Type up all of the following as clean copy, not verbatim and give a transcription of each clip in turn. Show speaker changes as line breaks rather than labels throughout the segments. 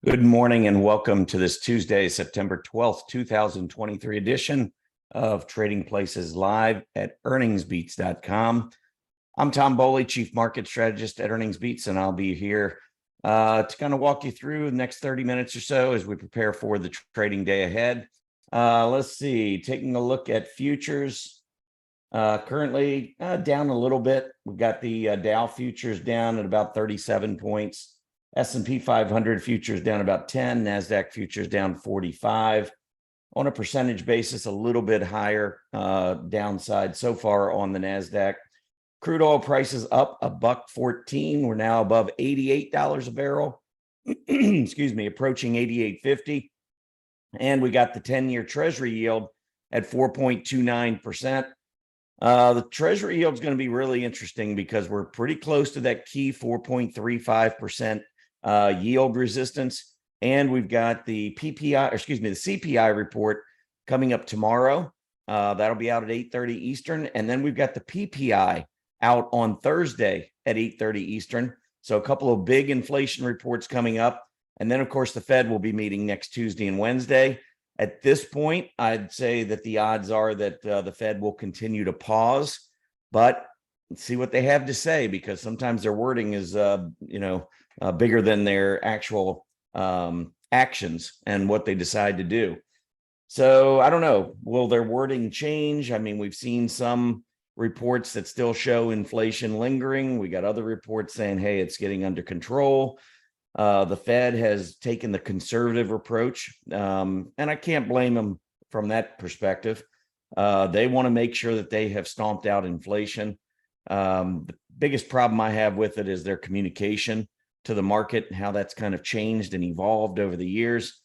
Good morning and welcome to this Tuesday, September 12th, 2023 edition of Trading Places Live at earningsbeats.com. I'm Tom Bowley, Chief Market Strategist at Earnings Beats, and I'll be here to kind of walk you through the next 30 minutes or so as we prepare for the trading day ahead. Let's see, taking a look at futures. Currently down a little bit. We've got the Dow futures down at about 37 points. S&P 500 futures down about 10, NASDAQ futures down 45. On a percentage basis, a little bit higher downside so far on the NASDAQ. Crude oil prices up $1.14. We're now above $88 a barrel. Excuse me, approaching $88.50. And we got the 10-year Treasury yield at 4.29%. The Treasury yield is going to be really interesting because we're pretty close to that key 4.35% yield resistance. And we've got the the CPI report coming up tomorrow. That'll be out at 8:30 Eastern. And then we've got the PPI out on Thursday at 8:30 Eastern. So a couple of big inflation reports coming up. And then, of course, the Fed will be meeting next Tuesday and Wednesday. At this point, I'd say that the odds are that the Fed will continue to pause, but let's see what they have to say, because sometimes their wording is, bigger than their actual actions and what they decide to do. So I don't know. Will their wording change? I mean, we've seen some reports that still show inflation lingering. We got other reports saying, hey, it's getting under control. The Fed has taken the conservative approach, and I can't blame them from that perspective. They want to make sure that they have stomped out inflation. The biggest problem I have with it is their communication to the market and how that's kind of changed and evolved over the years.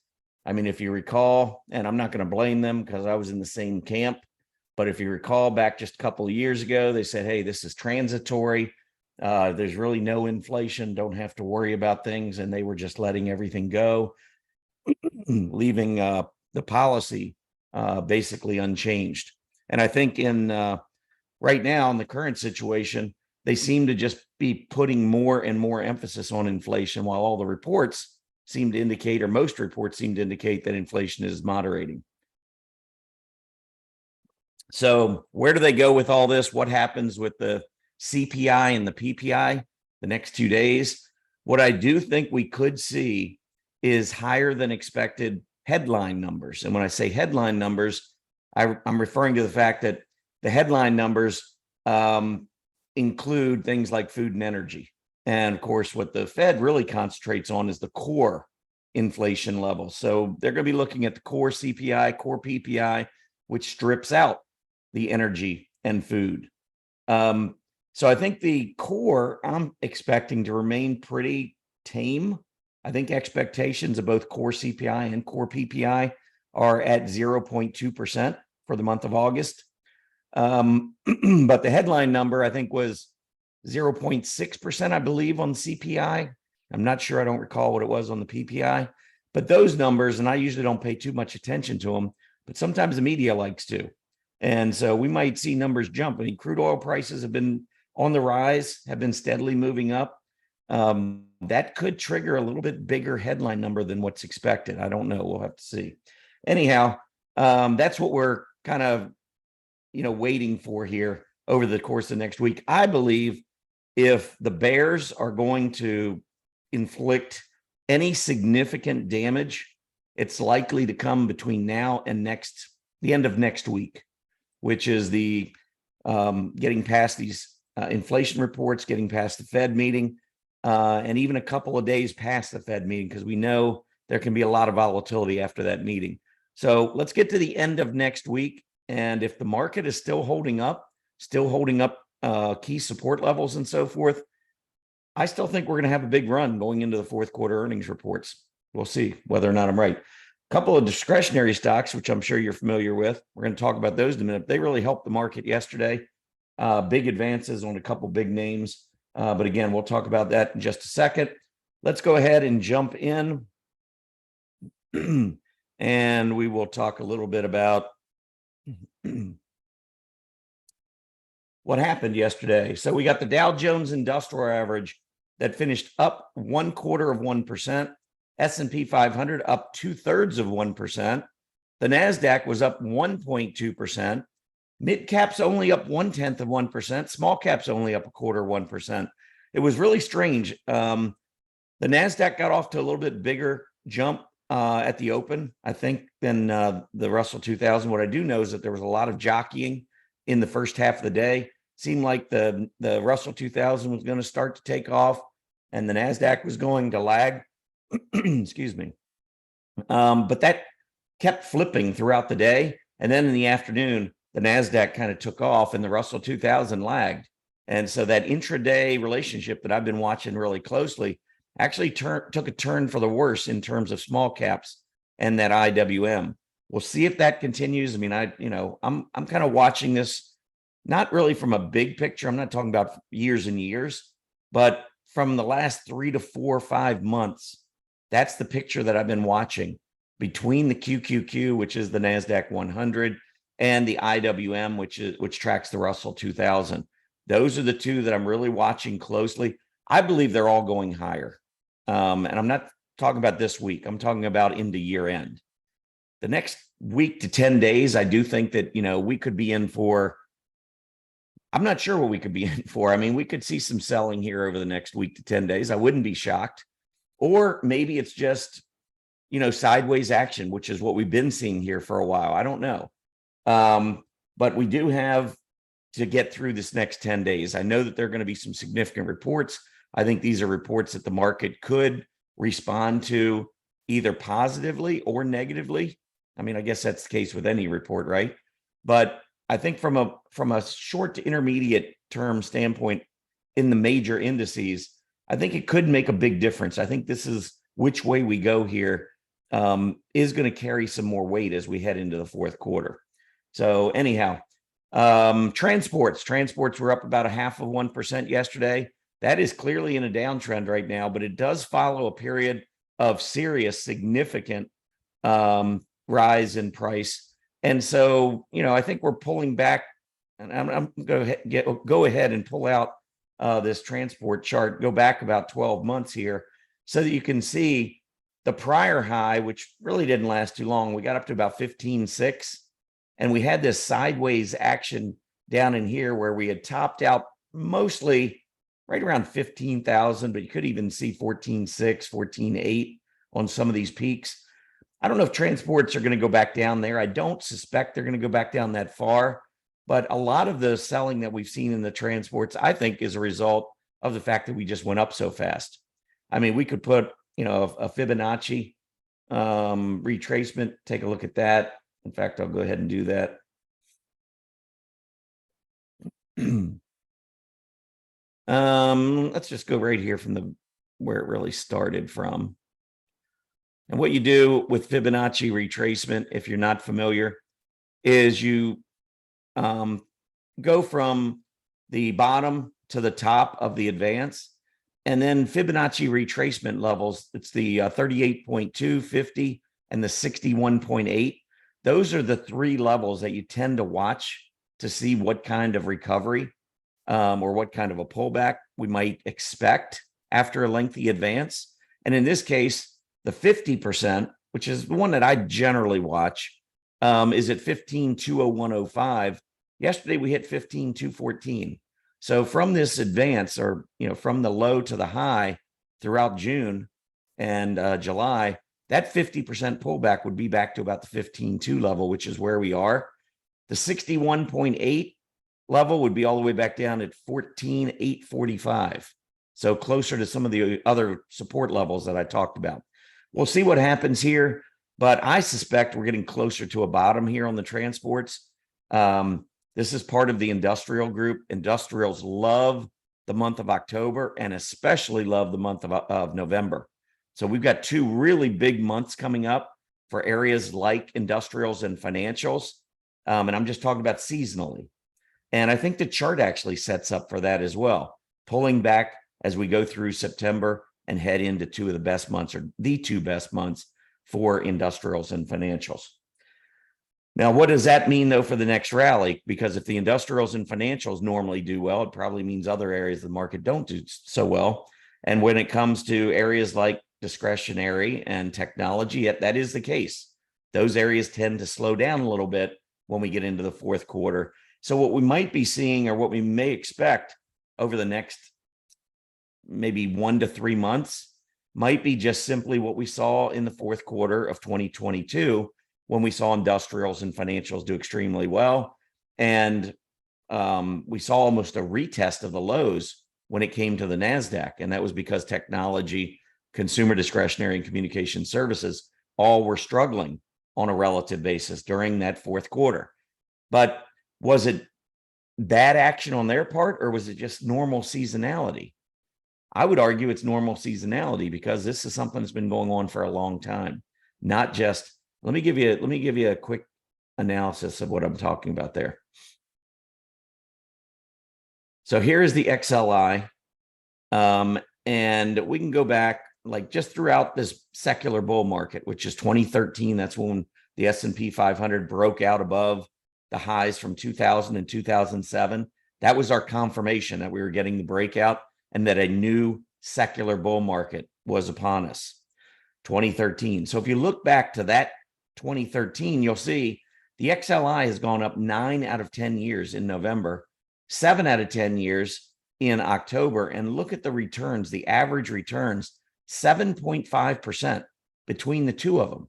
I mean, if you recall, and I'm not going to blame them because I was in the same camp, but if you recall back just a couple of years ago, they said, hey, this is transitory. There's really no inflation, don't have to worry about things. And they were just letting everything go, leaving the policy basically unchanged. And I think right now in the current situation, they seem to just be putting more and more emphasis on inflation, while all the reports seem to indicate, or most reports seem to indicate, that inflation is moderating. So where do they go with all this? What happens with the CPI and the PPI the next 2 days? What I do think we could see is higher than expected headline numbers. And when I say headline numbers, I'm referring to the fact that the headline numbers include things like food and energy. And of course, what the Fed really concentrates on is the core inflation level. So they're going to be looking at the core CPI, core PPI, which strips out the energy and food. So I think the core, I'm expecting to remain pretty tame. I think expectations of both core CPI and core PPI are at 0.2% for the month of August. But the headline number, I think, was 0.6%, I believe, on CPI. I'm not sure. I don't recall what it was on the PPI. But those numbers, and I usually don't pay too much attention to them, but sometimes the media likes to. And so we might see numbers jump. I mean, crude oil prices have been on the rise, have been steadily moving up. That could trigger a little bit bigger headline number than what's expected. I don't know. We'll have to see. Anyhow, that's what we're kind of, waiting for here over the course of next week. I believe if the bears are going to inflict any significant damage, it's likely to come between now and the end of next week, which is the getting past these inflation reports, getting past the Fed meeting, and even a couple of days past the Fed meeting, because we know there can be a lot of volatility after that meeting. So let's get to the end of next week. And if the market is still holding up key support levels and so forth, I still think we're going to have a big run going into the fourth quarter earnings reports. We'll see whether or not I'm right. A couple of discretionary stocks, which I'm sure you're familiar with. We're going to talk about those in a minute. They really helped the market yesterday. Big advances on a couple big names. But again, we'll talk about that in just a second. Let's go ahead and jump in. And we will talk a little bit about what happened yesterday. So we got the Dow Jones Industrial Average that finished up 0.25%. S&P 500 up 2/3%. The NASDAQ was up 1.2%. Mid caps only up 0.1%. Small caps only up 0.25%. It was really strange. The NASDAQ got off to a little bit bigger jump at the open, I think, than the Russell 2000. What I do know is that there was a lot of jockeying in the first half of the day. Seemed like the Russell 2000 was going to start to take off and the NASDAQ was going to lag. Excuse me. But that kept flipping throughout the day. And then in the afternoon, the NASDAQ kind of took off and the Russell 2000 lagged. And so that intraday relationship that I've been watching really closely actually took a turn for the worse in terms of small caps and that IWM. We'll see if that continues. I mean, I'm kind of watching this, not really from a big picture. I'm not talking about years and years, but from the last 3 to 4 or 5 months, that's the picture that I've been watching between the QQQ, which is the NASDAQ 100, and the IWM, which tracks the Russell 2000. Those are the two that I'm really watching closely. I believe they're all going higher. And I'm not talking about this week. I'm talking about into year end. The next week to 10 days, I do think that, we could be in for, I'm not sure what we could be in for. I mean, we could see some selling here over the next week to 10 days. I wouldn't be shocked. Or maybe it's just, sideways action, which is what we've been seeing here for a while. I don't know. But we do have to get through this next 10 days. I know that there are going to be some significant reports. I think these are reports that the market could respond to either positively or negatively. I mean, I guess that's the case with any report, right? But I think from a short to intermediate term standpoint in the major indices, I think it could make a big difference. I think this is which way we go here is going to carry some more weight as we head into the fourth quarter. So anyhow, transports were up about 0.5% yesterday. That is clearly in a downtrend right now, but it does follow a period of serious, significant rise in price. And so, I think we're pulling back, and I'm going to go ahead and pull out this transport chart, go back about 12 months here so that you can see the prior high, which really didn't last too long. We got up to about 15.6, and we had this sideways action down in here where we had topped out mostly right around 15,000, but you could even see 14.6, 14.8 on some of these peaks. I don't know if transports are going to go back down there. I don't suspect they're going to go back down that far, but a lot of the selling that we've seen in the transports, I think, is a result of the fact that we just went up so fast. I mean, we could put, a Fibonacci retracement. Take a look at that. In fact, I'll go ahead and do that. Let's just go right here from where it really started from. And what you do with Fibonacci retracement, if you're not familiar, is you go from the bottom to the top of the advance, and then Fibonacci retracement levels. It's the 38.2, 50, and the 61.8. Those are the three levels that you tend to watch to see what kind of recovery or what kind of a pullback we might expect after a lengthy advance. And in this case, the 50%, which is the one that I generally watch, is at 15,201.05. Yesterday, we hit 15,214. So from this advance, or from the low to the high throughout June and July, that 50% pullback would be back to about the 15.2 level, which is where we are. The 61.8 level would be all the way back down at 14,845. So closer to some of the other support levels that I talked about. We'll see what happens here, but I suspect we're getting closer to a bottom here on the transports. This is part of the industrial group. Industrials love the month of October and especially love the month of November. So we've got 2 really big months coming up for areas like industrials and financials. And I'm just talking about seasonally. And I think the chart actually sets up for that as well, pulling back as we go through September and head into 2 of the best months, or the 2 best months for industrials and financials. Now, what does that mean, though, for the next rally? Because if the industrials and financials normally do well, it probably means other areas of the market don't do so well. And when it comes to areas like discretionary and technology, yet that is the case. Those areas tend to slow down a little bit when we get into the fourth quarter. So what we might be seeing, or what we may expect over the next maybe 1 to 3 months, might be just simply what we saw in the fourth quarter of 2022, when we saw industrials and financials do extremely well. And we saw almost a retest of the lows when it came to the NASDAQ. And that was because technology, consumer discretionary, and communication services all were struggling on a relative basis during that fourth quarter. But was it bad action on their part, or was it just normal seasonality? I would argue it's normal seasonality, because this is something that's been going on for a long time. Not just, let me give you a quick analysis of what I'm talking about there. So here is the XLI, and we can go back like just throughout this secular bull market, which is 2013. That's when the S&P 500 broke out above the highs from 2000 and 2007. That was our confirmation that we were getting the breakout and that a new secular bull market was upon us. 2013. So if you look back to that 2013, you'll see the XLI has gone up 9 out of 10 years in November, 7 out of 10 years in October. And look at the returns, the average returns, 7.5% between the two of them.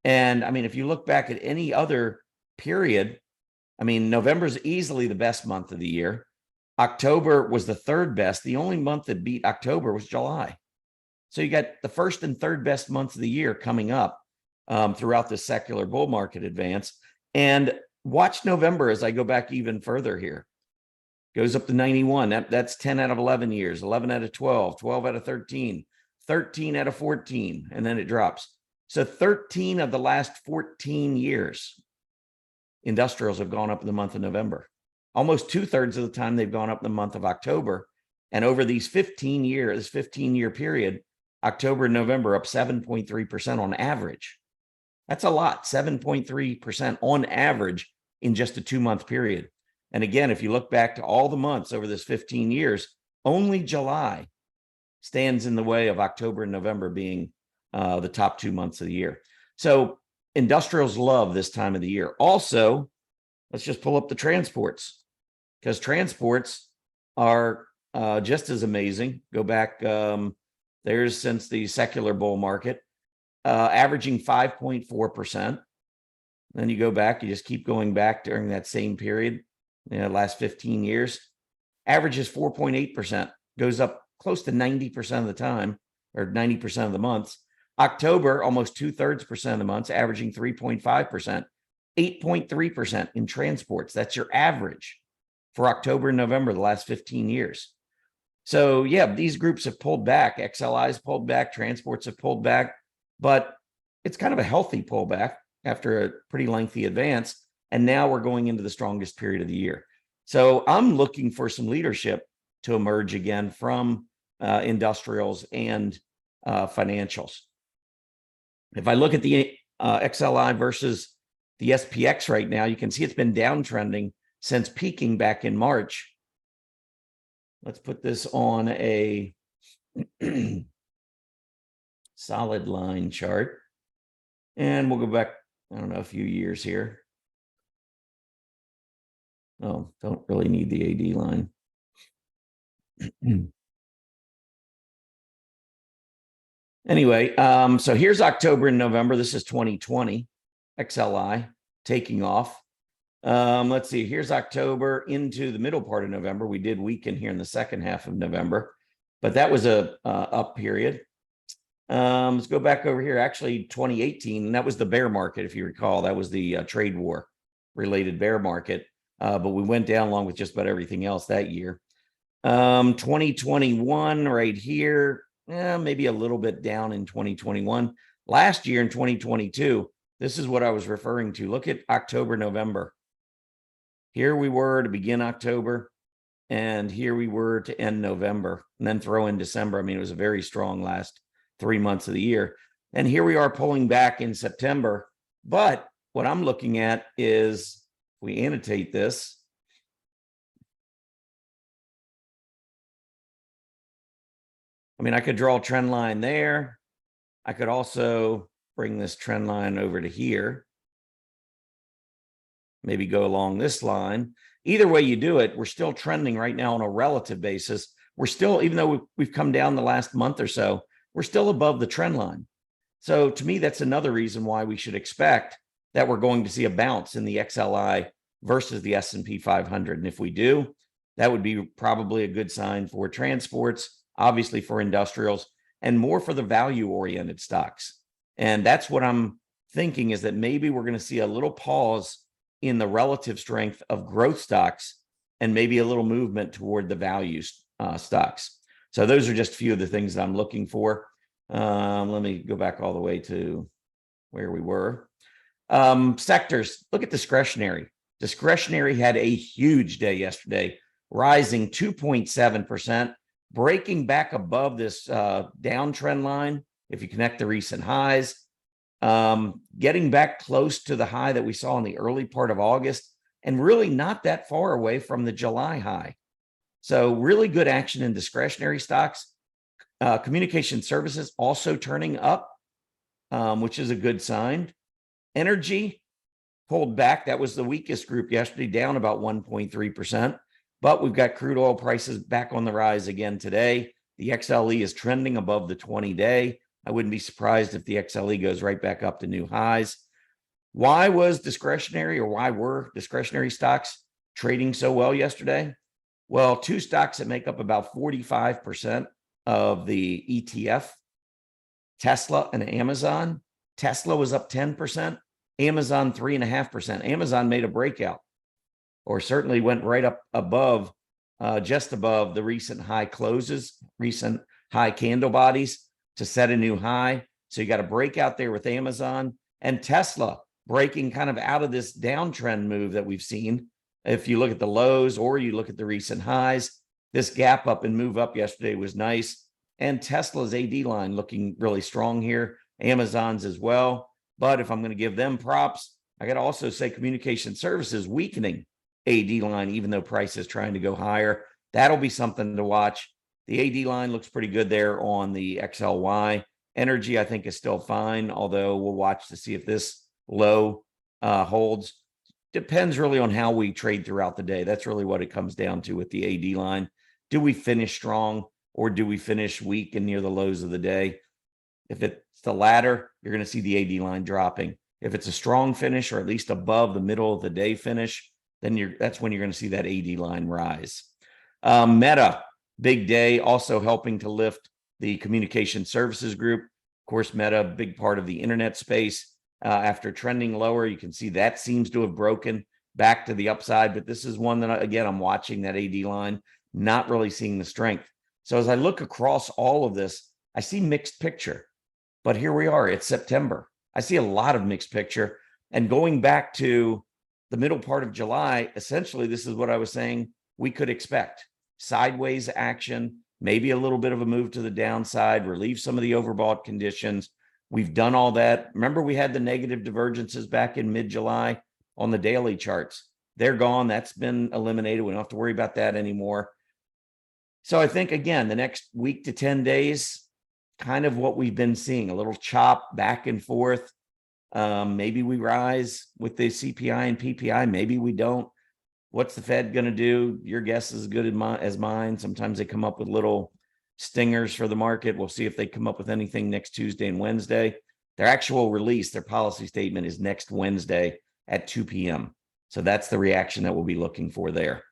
And I mean, if you look back at any other period, I mean, November is easily the best month of the year. October was the third best. The only month that beat October was July. So you got the first and third best months of the year coming up throughout the secular bull market advance. And watch November as I go back even further here. Goes up to 91. That's 10 out of 11 years, 11 out of 12, 12 out of 13, 13 out of 14, and then it drops. So 13 of the last 14 years, industrials have gone up in the month of November. Almost 2/3 of the time they've gone up in the month of October. And over these 15 years, this 15-year period, October and November up 7.3% on average. That's a lot, 7.3% on average in just a 2-month period. And again, if you look back to all the months over this 15 years, only July stands in the way of October and November being the top 2 months of the year. So industrials love this time of the year. Also, let's just pull up the transports, because transports are just as amazing. Go back, there's since the secular bull market, averaging 5.4%. Then you go back, you just keep going back during that same period, last 15 years, averages 4.8%, goes up close to 90% of the time, or 90% of the months. October, almost 2/3% of the months, averaging 3.5%, 8.3% in transports. That's your average for October and November, the last 15 years. So yeah, these groups have pulled back. XLI's pulled back, transports have pulled back, but it's kind of a healthy pullback after a pretty lengthy advance. And now we're going into the strongest period of the year. So I'm looking for some leadership to emerge again from industrials and financials. If I look at the XLI versus the SPX right now, you can see it's been downtrending since peaking back in March. Let's put this on a solid line chart. And we'll go back, I don't know, a few years here. Oh, don't really need the AD line. Anyway, so here's October and November. This is 2020 XLI taking off. Let's see, here's October into the middle part of November. We did weaken here in the second half of November, but that was a up period. Let's go back over here. Actually, 2018, and that was the bear market, if you recall. That was the trade war related bear market. But we went down along with just about everything else that year. 2021 right here, maybe a little bit down in 2021. Last year in 2022, this is what I was referring to. Look at October, November. Here we were to begin October, and here we were to end November, and then throw in December. I mean, it was a very strong last 3 months of the year. And here we are pulling back in September. But what I'm looking at is, we annotate this. I mean, I could draw a trend line there, I could also bring this trend line over to here. Maybe go along this line. Either way you do it, we're still trending right now on a relative basis. We're still, even though we've come down the last month or so, we're still above the trend line. So to me, that's another reason why we should expect that we're going to see a bounce in the XLI versus the S&P 500. And if we do, that would be probably a good sign for transports, obviously for industrials, and more for the value-oriented stocks. And that's what I'm thinking, is that maybe we're going to see a little pause in the relative strength of growth stocks and maybe a little movement toward the value stocks. So those are just a few of the things that I'm looking for. Let me go back all the way to where we were. Sectors, look at discretionary. Discretionary had a huge day yesterday, rising 2.7%, breaking back above this downtrend line. If you connect the recent highs, getting back close to the high that we saw in the early part of August, and really not that far away from the July high. So really good action in discretionary stocks. Communication services also turning up, which is a good sign. Energy pulled back. That was the weakest group yesterday, down about 1.3%. But we've got crude oil prices back on the rise again today. The XLE is trending above the 20-day. I wouldn't be surprised if the XLE goes right back up to new highs. Why was discretionary, or why were discretionary stocks trading so well yesterday? Well, two stocks that make up about 45% of the ETF, Tesla and Amazon. Tesla was up 10%, Amazon 3.5%. Amazon made a breakout, or certainly went right up above, just above the recent high closes, recent high candle bodies to set a new high. So you got a breakout there with Amazon, and Tesla breaking kind of out of this downtrend move that we've seen. If you look at the lows or you look at the recent highs, this gap up and move up yesterday was nice. And Tesla's AD line looking really strong here. Amazon's as well. But if I'm going to give them props, I got to also say communication services weakening AD line, even though price is trying to go higher. That'll be something to watch. The AD line looks pretty good there on the XLY. Energy, I think, is still fine, although we'll watch to see if this low holds. Depends really on how we trade throughout the day. That's really what it comes down to with the AD line. Do we finish strong, or do we finish weak and near the lows of the day? If it's the latter, you're going to see the AD line dropping. If it's a strong finish, or at least above the middle of the day finish, then that's when you're going to see that AD line rise. Meta, big day, also helping to lift the communication services group. Of course, Meta, big part of the internet space. After trending lower, you can see that seems to have broken back to the upside. But this is one that, again, I'm watching that AD line, not really seeing the strength. So as I look across all of this, I see mixed picture. But here we are, it's September. I see a lot of mixed picture. And going back to the middle part of July, essentially, this is what I was saying we could expect. Sideways action, maybe a little bit of a move to the downside, relieve some of the overbought conditions. We've done all that. Remember, we had the negative divergences back in mid-July on the daily charts. They're gone. That's been eliminated. We don't have to worry about that anymore. So I think, again, the next week to 10 days, kind of what we've been seeing, a little chop back and forth. Maybe we rise with the CPI and PPI. Maybe we don't. What's the Fed going to do? Your guess is as good as mine. Sometimes they come up with little stingers for the market. We'll see if they come up with anything next Tuesday and Wednesday. Their actual release, their policy statement, is next Wednesday at 2 p.m. So that's the reaction that we'll be looking for there.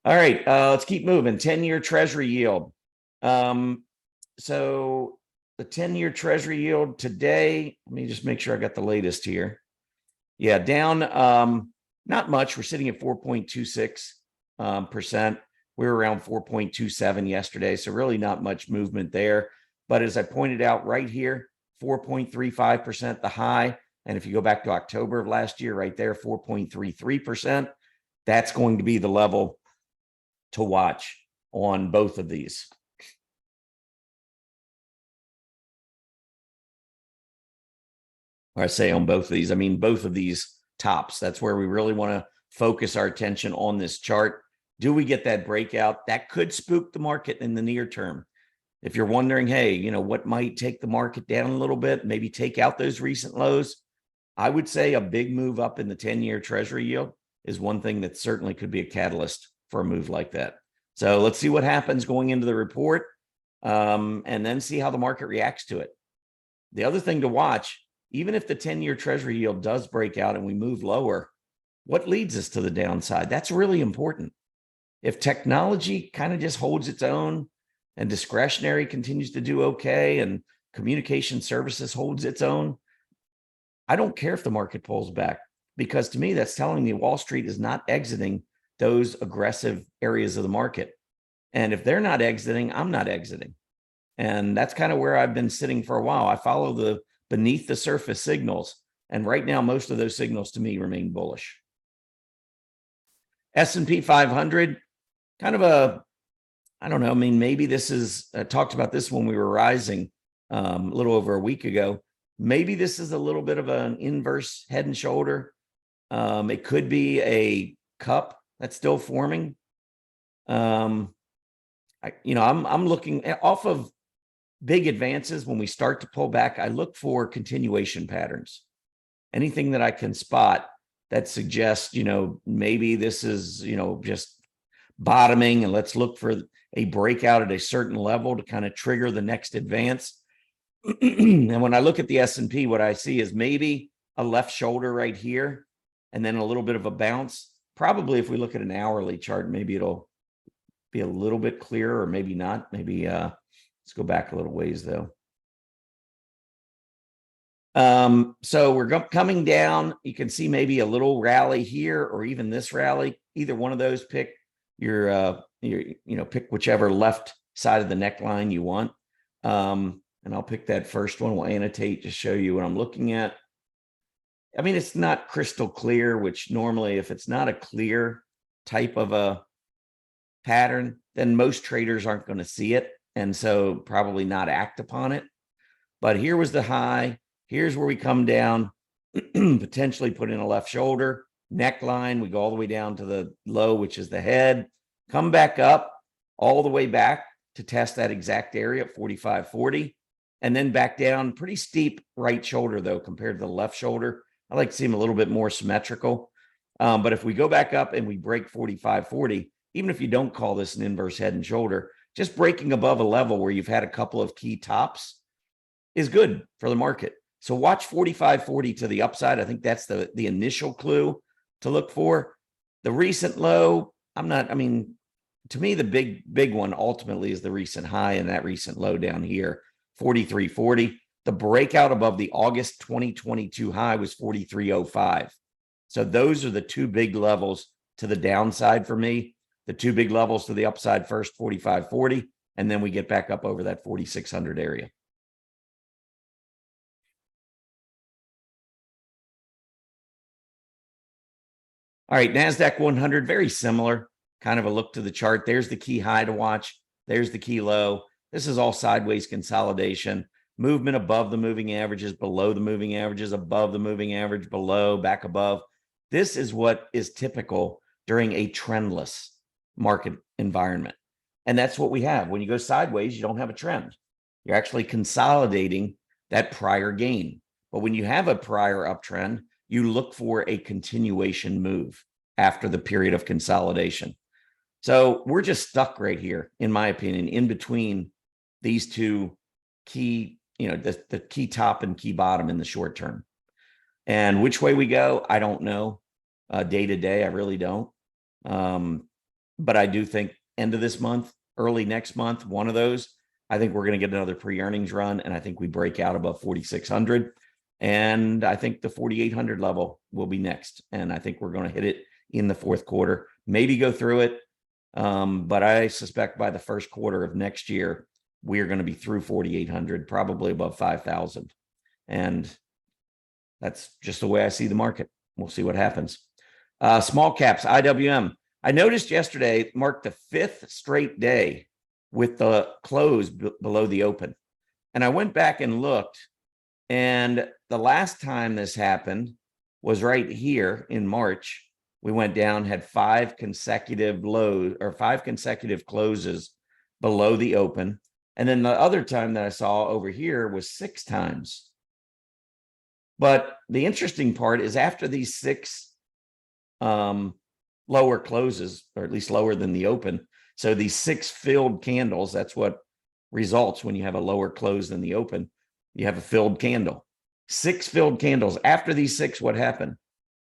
All right, let's keep moving. 10-year Treasury yield. So the 10-year Treasury yield today, let me just make sure I got the latest here. Yeah, down not much. We're sitting at 4.26%. We were around 4.27 yesterday, so really not much movement there. But as I pointed out right here, 4.35% the high. And if you go back to October of last year, right there, 4.33%, that's going to be the level to watch on both of these. Or I say on both of these, I mean both of these tops. That's where we really want to focus our attention on this chart. Do we get that breakout? That could spook the market in the near term. If you're wondering, hey, what might take the market down a little bit, maybe take out those recent lows, I would say a big move up in the 10-year treasury yield is one thing that certainly could be a catalyst for a move like that. So let's see what happens going into the report, and then see how the market reacts to it. The other thing to watch, even if the 10-year treasury yield does break out and we move lower, what leads us to the downside? That's really important. If technology kind of just holds its own and discretionary continues to do okay and communication services holds its own, I don't care if the market pulls back, because to me, that's telling me Wall Street is not exiting those aggressive areas of the market. And if they're not exiting, I'm not exiting. And that's kind of where I've been sitting for a while. I follow the beneath the surface signals. And right now, most of those signals to me remain bullish. S&P 500, kind of I don't know. I mean, maybe this is, I talked about this when we were rising a little over a week ago. Maybe this is a little bit of an inverse head and shoulder. It could be a cup that's still forming. I'm looking off of big advances. When we start to pull back, I look for continuation patterns. Anything that I can spot that suggests, maybe this is, just bottoming, and let's look for a breakout at a certain level to kind of trigger the next advance. And when I look at the S&P, what I see is maybe a left shoulder right here, and then a little bit of a bounce. Probably if we look at an hourly chart, maybe it'll be a little bit clearer, or maybe not. Maybe let's go back a little ways though. So we're coming down. You can see maybe a little rally here, or even this rally. Either one of those, pick your pick whichever left side of the neckline you want. And I'll pick that first one. We'll annotate to show you what I'm looking at. I mean, it's not crystal clear, which normally if it's not a clear type of a pattern, then most traders aren't going to see it, and so probably not act upon it. But here was the high. Here's where we come down, potentially put in a left shoulder, neckline. We go all the way down to the low, which is the head, come back up all the way back to test that exact area at 45.40, and then back down. Pretty steep right shoulder, though, compared to the left shoulder. I like to see them a little bit more symmetrical. But if we go back up and we break 45.40, even if you don't call this an inverse head and shoulder, just breaking above a level where you've had a couple of key tops is good for the market. So watch 45.40 to the upside. I think that's the initial clue to look for. The recent low, to me, the big one ultimately is the recent high and that recent low down here, 43.40. The breakout above the August 2022 high was 43.05. So those are the two big levels to the downside for me. The two big levels to the upside, first 45.40, and then we get back up over that 4,600 area. All right, NASDAQ 100, very similar, kind of a look to the chart. There's the key high to watch. There's the key low. This is all sideways consolidation. Movement above the moving averages, below the moving averages, above the moving average, below, back above. This is what is typical during a trendless market environment. And that's what we have. When you go sideways, you don't have a trend. You're actually consolidating that prior gain. But when you have a prior uptrend, you look for a continuation move after the period of consolidation. So we're just stuck right here, in my opinion, in between these two key, the key top and key bottom in the short term. And which way we go, I don't know. Day to day, I really don't. But I do think end of this month, early next month, one of those, I think we're going to get another pre-earnings run, and I think we break out above 4,600. And I think the 4,800 level will be next. And I think we're going to hit it in the fourth quarter, maybe go through it. But I suspect by the first quarter of next year, we are going to be through 4,800, probably above 5,000. And that's just the way I see the market. We'll see what happens. Small caps, IWM. I noticed yesterday marked the 5th straight day with the close below the open. And I went back and looked, and the last time this happened was right here in March. We went down, had 5 consecutive lows or 5 consecutive closes below the open. And then the other time that I saw over here was 6 times. But the interesting part is after these 6 lower closes, or at least lower than the open. So these 6 filled candles, that's what results when you have a lower close than the open. You have a filled candle. 6 filled candles. After these 6, what happened?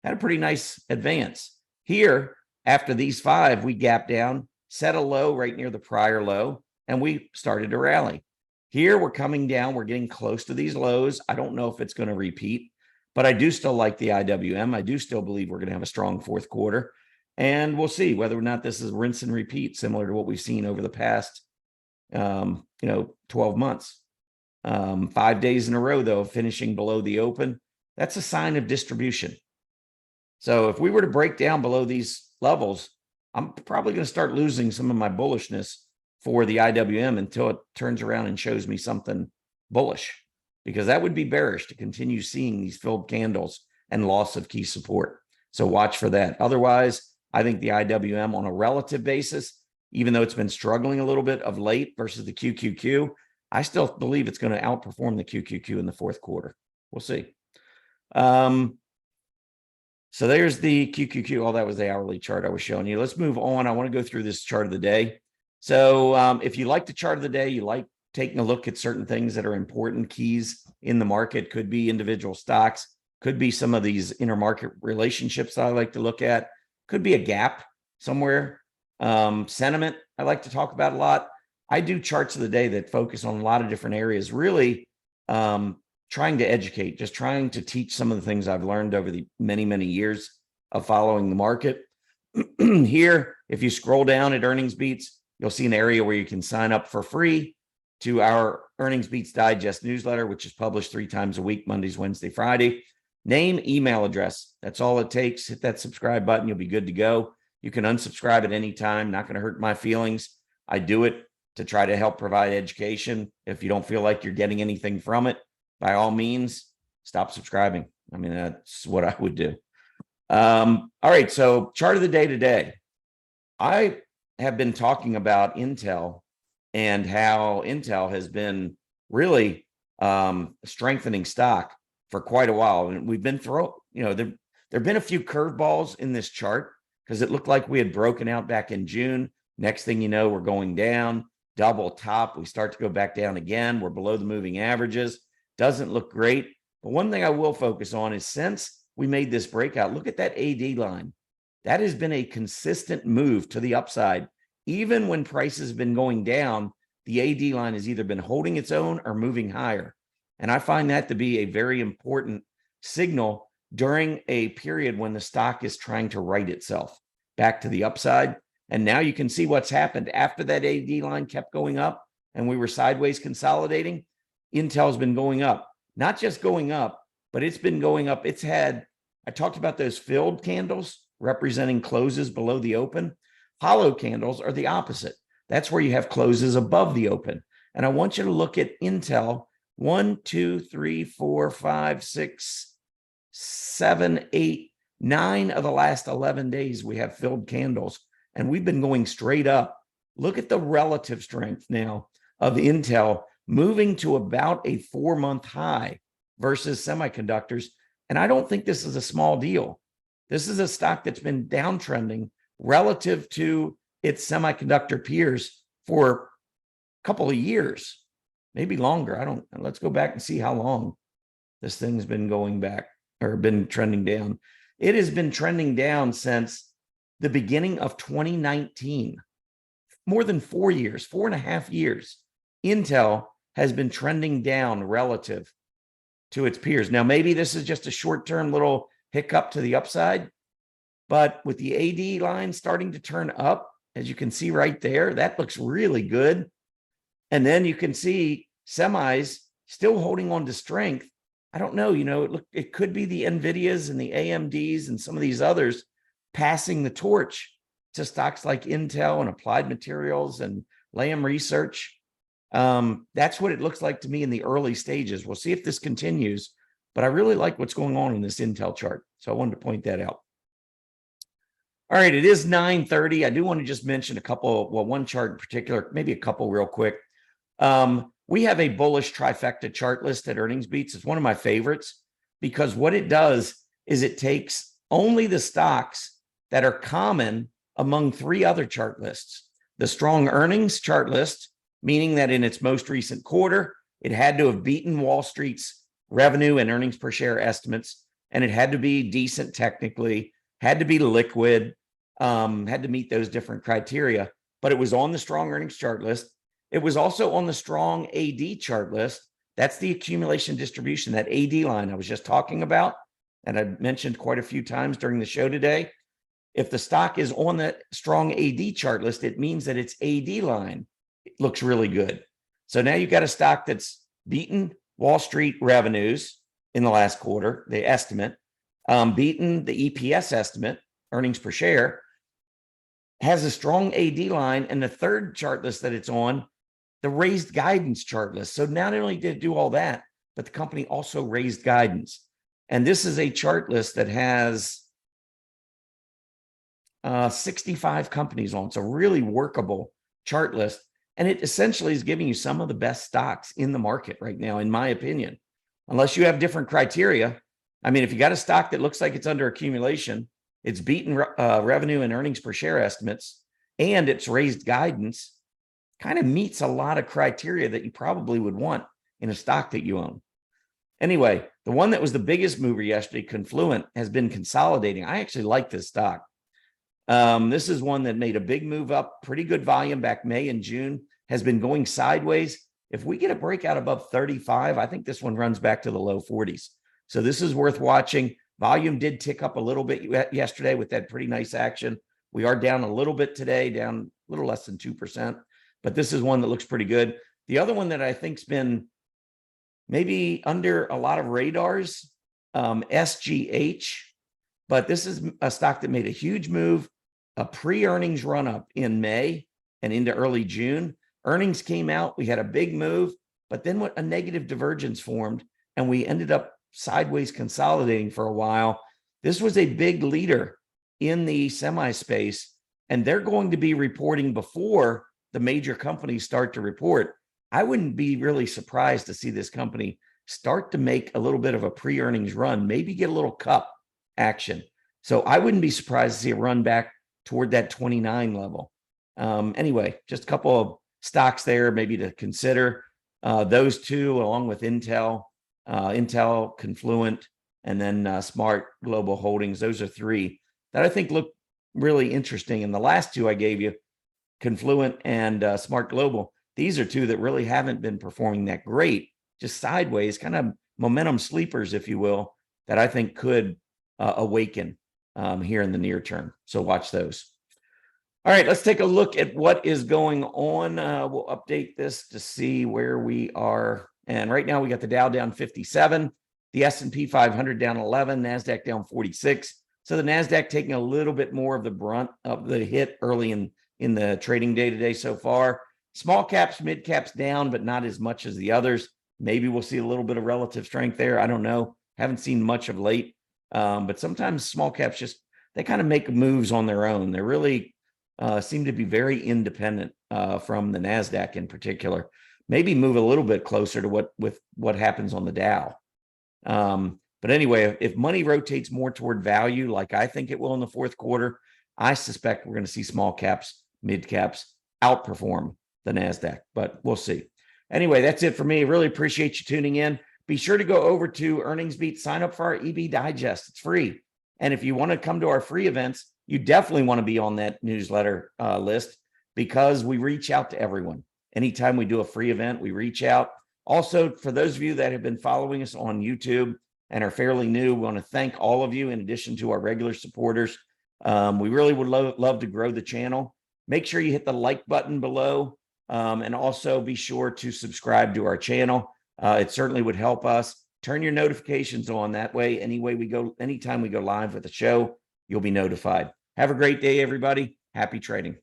Had a pretty nice advance. Here, after these 5, we gapped down, set a low right near the prior low, and we started to rally. Here, we're coming down. We're getting close to these lows. I don't know if it's going to repeat, but I do still like the IWM. I do still believe we're going to have a strong fourth quarter. And we'll see whether or not this is rinse and repeat, similar to what we've seen over the past, 12 months. 5 days in a row, though, finishing below the open. That's a sign of distribution. So if we were to break down below these levels, I'm probably going to start losing some of my bullishness for the IWM until it turns around and shows me something bullish, because that would be bearish to continue seeing these filled candles and loss of key support. So watch for that. Otherwise, I think the IWM on a relative basis, even though it's been struggling a little bit of late versus the QQQ, I still believe it's going to outperform the QQQ in the fourth quarter. We'll see. So there's the QQQ. Oh, that was the hourly chart I was showing you. Let's move on. I want to go through this chart of the day. So if you like the chart of the day, you like taking a look at certain things that are important keys in the market, could be individual stocks, could be some of these intermarket relationships that I like to look at, could be a gap somewhere. Sentiment, I like to talk about a lot. I do charts of the day that focus on a lot of different areas, really trying to educate, just trying to teach some of the things I've learned over the many, many years of following the market. Here, if you scroll down at Earnings Beats, you'll see an area where you can sign up for free to our Earnings Beats Digest newsletter, which is published 3 times a week, Mondays, Wednesday, Friday. Name, email address. That's all it takes. Hit that subscribe button. You'll be good to go. You can unsubscribe at any time. Not going to hurt my feelings. I do it to try to help provide education. If you don't feel like you're getting anything from it, by all means, stop subscribing. I mean, that's what I would do. All right. So chart of the day today. I have been talking about Intel and how Intel has been really strengthening stock for quite a while. And we've been there have been a few curveballs in this chart because it looked like we had broken out back in June. Next thing you know, we're going down, double top. We start to go back down again. We're below the moving averages. Doesn't look great. But one thing I will focus on is since we made this breakout, look at that AD line. That has been a consistent move to the upside. Even when prices have been going down, the AD line has either been holding its own or moving higher. And I find that to be a very important signal during a period when the stock is trying to right itself back to the upside. And now you can see what's happened after that AD line kept going up and we were sideways consolidating. Intel's been going up, not just going up, but it's been going up. I talked about those filled candles representing closes below the open. Hollow candles are the opposite. That's where you have closes above the open. And I want you to look at Intel. 1, 2, 3, 4, 5, 6, 7, 8, 9 of the last 11 days, we have filled candles and we've been going straight up. Look at the relative strength now of Intel moving to about a 4-month high versus semiconductors. And I don't think this is a small deal. This is a stock that's been downtrending relative to its semiconductor peers for a couple of years, maybe longer. Let's go back and see how long this thing's been going back or been trending down. It has been trending down since the beginning of 2019, more than 4 years, 4.5 years. Intel has been trending down relative to its peers. Now, maybe this is just a short-term little hiccup to the upside, but with the AD line starting to turn up, as you can see right there, that looks really good. And then you can see semis still holding on to strength. I don't know, it could be the NVIDIAs and the AMDs and some of these others passing the torch to stocks like Intel and Applied Materials and Lam Research. That's what it looks like to me in the early stages. We'll see if this continues, but I really like what's going on in this Intel chart. So I wanted to point that out. All right, it is 9:30. I do want to just mention one chart in particular, maybe a couple real quick. We have a bullish trifecta chart list at Earnings Beats. It's one of my favorites because what it does is it takes only the stocks that are common among three other chart lists. The strong earnings chart list, meaning that in its most recent quarter, it had to have beaten Wall Street's revenue and earnings per share estimates, and it had to be decent technically, had to be liquid, had to meet those different criteria, but it was on the strong earnings chart list. It was also on the strong AD chart list. That's the accumulation distribution, that AD line I was just talking about, and I mentioned quite a few times during the show today. If the stock is on that strong AD chart list, it means that its AD line looks really good. So now you've got a stock that's beaten Wall Street revenues in the last quarter, the estimate, beaten the EPS estimate, earnings per share, has a strong AD line, and the third chart list that it's on, the raised guidance chart list. So not only did it do all that, but the company also raised guidance. And this is a chart list that has 65 companies on. It's a really workable chart list. And it essentially is giving you some of the best stocks in the market right now, in my opinion, unless you have different criteria. I mean, if you got a stock that looks like it's under accumulation, it's beaten revenue and earnings per share estimates, and it's raised guidance, kind of meets a lot of criteria that you probably would want in a stock that you own. Anyway, the one that was the biggest mover yesterday, Confluent, has been consolidating. I actually like this stock. This is one that made a big move up, pretty good volume back May and June, has been going sideways. If we get a breakout above 35, I think this one runs back to the low 40s. So this is worth watching. Volume did tick up a little bit yesterday with that pretty nice action. We are down a little bit today, down a little less than 2%, but this is one that looks pretty good. The other one that I think's been maybe under a lot of radars, SGH, but this is a stock that made a huge move, a pre-earnings run up in May and into early June. Earnings came out, we had a big move, but then what a negative divergence formed, and we ended up sideways consolidating for a while. This was a big leader in the semi space, and they're going to be reporting before the major companies start to report. I wouldn't be really surprised to see this company start to make a little bit of a pre-earnings run, maybe get a little cup action. So I wouldn't be surprised to see a run back toward that 29 level. Anyway, just a couple of stocks there maybe to consider. Those two, along with Intel, Confluent, and then Smart Global Holdings. Those are three that I think look really interesting. And the last two I gave you, Confluent and Smart Global, these are two that really haven't been performing that great, just sideways, kind of momentum sleepers, if you will, that I think could awaken here in the near term. So watch those. All right, let's take a look at what is going on. We'll update this to see where we are. And right now we got the Dow down 57, the S&P 500 down 11, NASDAQ down 46. So the NASDAQ taking a little bit more of the brunt of the hit early in the trading day today so far. Small caps, mid caps down, but not as much as the others. Maybe we'll see a little bit of relative strength there. I don't know. Haven't seen much of late. But sometimes small caps they kind of make moves on their own. They really seem to be very independent from the NASDAQ in particular. Maybe move a little bit closer to what happens on the Dow. But anyway, if money rotates more toward value, like I think it will in the fourth quarter, I suspect we're going to see small caps, mid caps outperform the NASDAQ, but we'll see. Anyway, that's it for me. Really appreciate you tuning in. Be sure to go over to Earnings Beat, sign up for our EB Digest. It's free. And if you want to come to our free events, you definitely want to be on that newsletter list because we reach out to everyone. Anytime we do a free event, we reach out. Also, for those of you that have been following us on YouTube and are fairly new, we want to thank all of you in addition to our regular supporters. We really would love to grow the channel. Make sure you hit the like button below and also be sure to subscribe to our channel. It certainly would help us. Turn your notifications on. That way, anytime we go live with the show, you'll be notified. Have a great day, everybody. Happy trading.